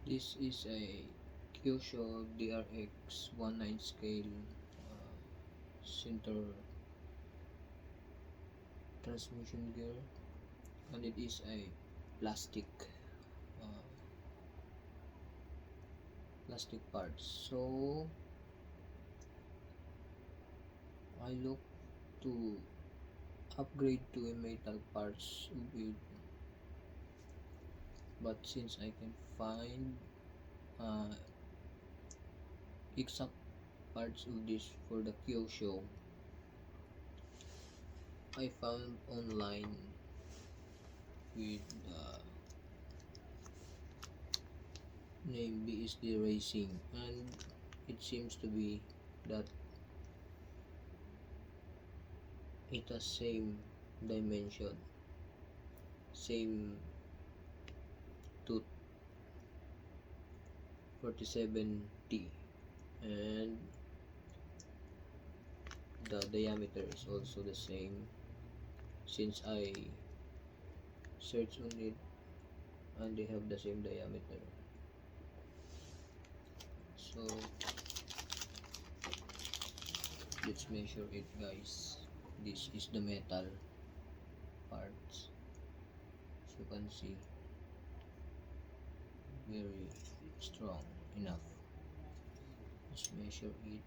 This is a Kyosho DRX 19 scale center transmission gear, and it is a plastic uh, plastic parts. So I look to upgrade to a metal parts with, but since I can find uh, exact parts of this for the Kyosho, I found online with name BSD Racing, and it seems to be that it has same dimension, same tooth 47T, and the diameter is also the same since I search on it and they have the same diameter. So let's measure it, guys. This is the metal parts, as you can see, very strong enough. Let's measure it.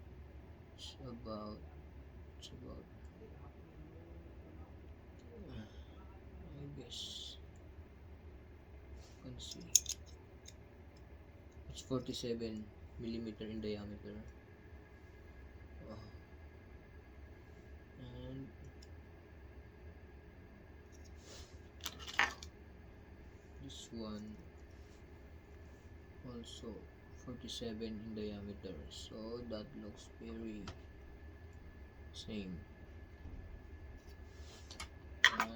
It's about I guess you can see it's 47 millimeter in diameter. uh, and this one also 47 in diameter, so that looks very same. And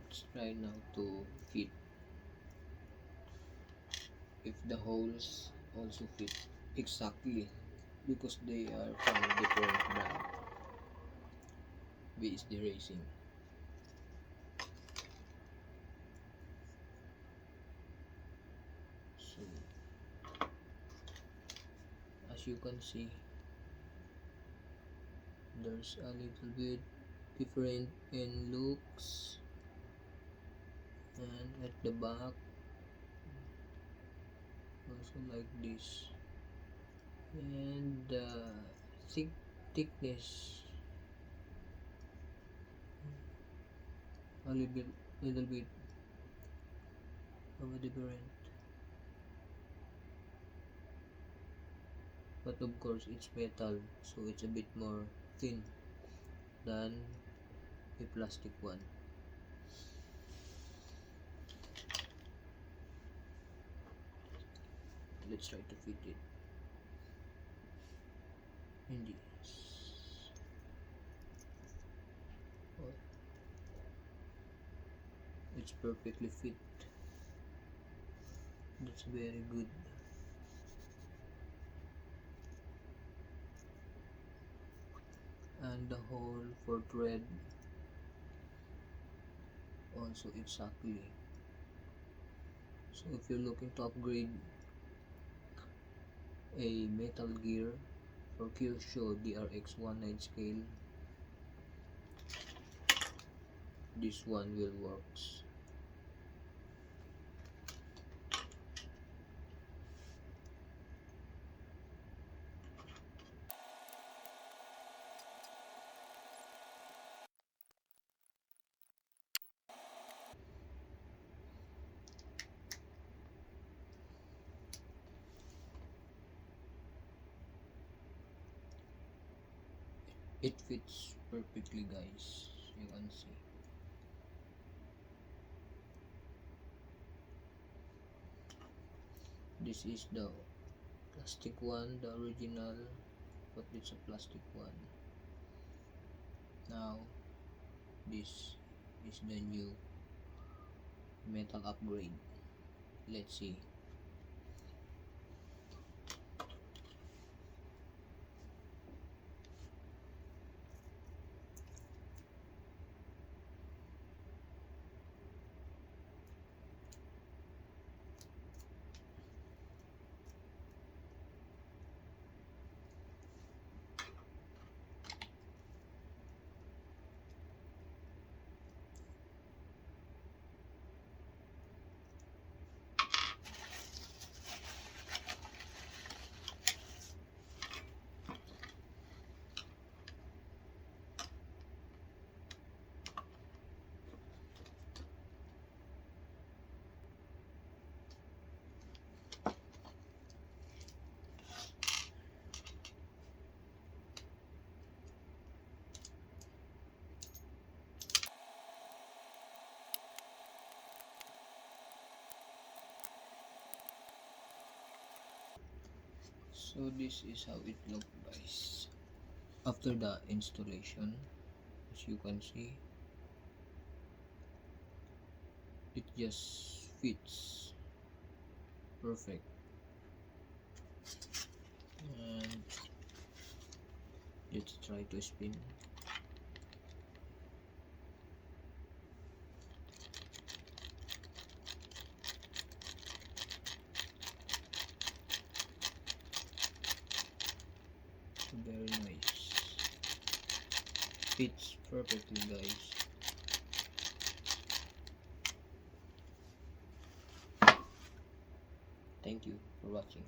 let's try now to fit if the holes also fit exactly, because they are from a different brand, BSD Racing. So as you can see, there's a little bit different in looks, and at the back also like this, and the thickness a little bit of a different, but of course it's metal, so it's a bit more thin than a plastic one. Let's try to fit it in this. Oh, it's perfectly fit. That's very good. And the hole for thread also exactly. So if you're looking to upgrade a metal gear for Kyosho DRX 19 scale, this one will works. It fits perfectly, guys. You can see. This is the plastic one, the original, but it's a plastic one. Now this is the new metal upgrade. Let's see. So this is how it looks, guys, after the installation. As you can see, it just fits perfect. And let's try to spin. Very nice, fits perfectly, guys. Thank you for watching.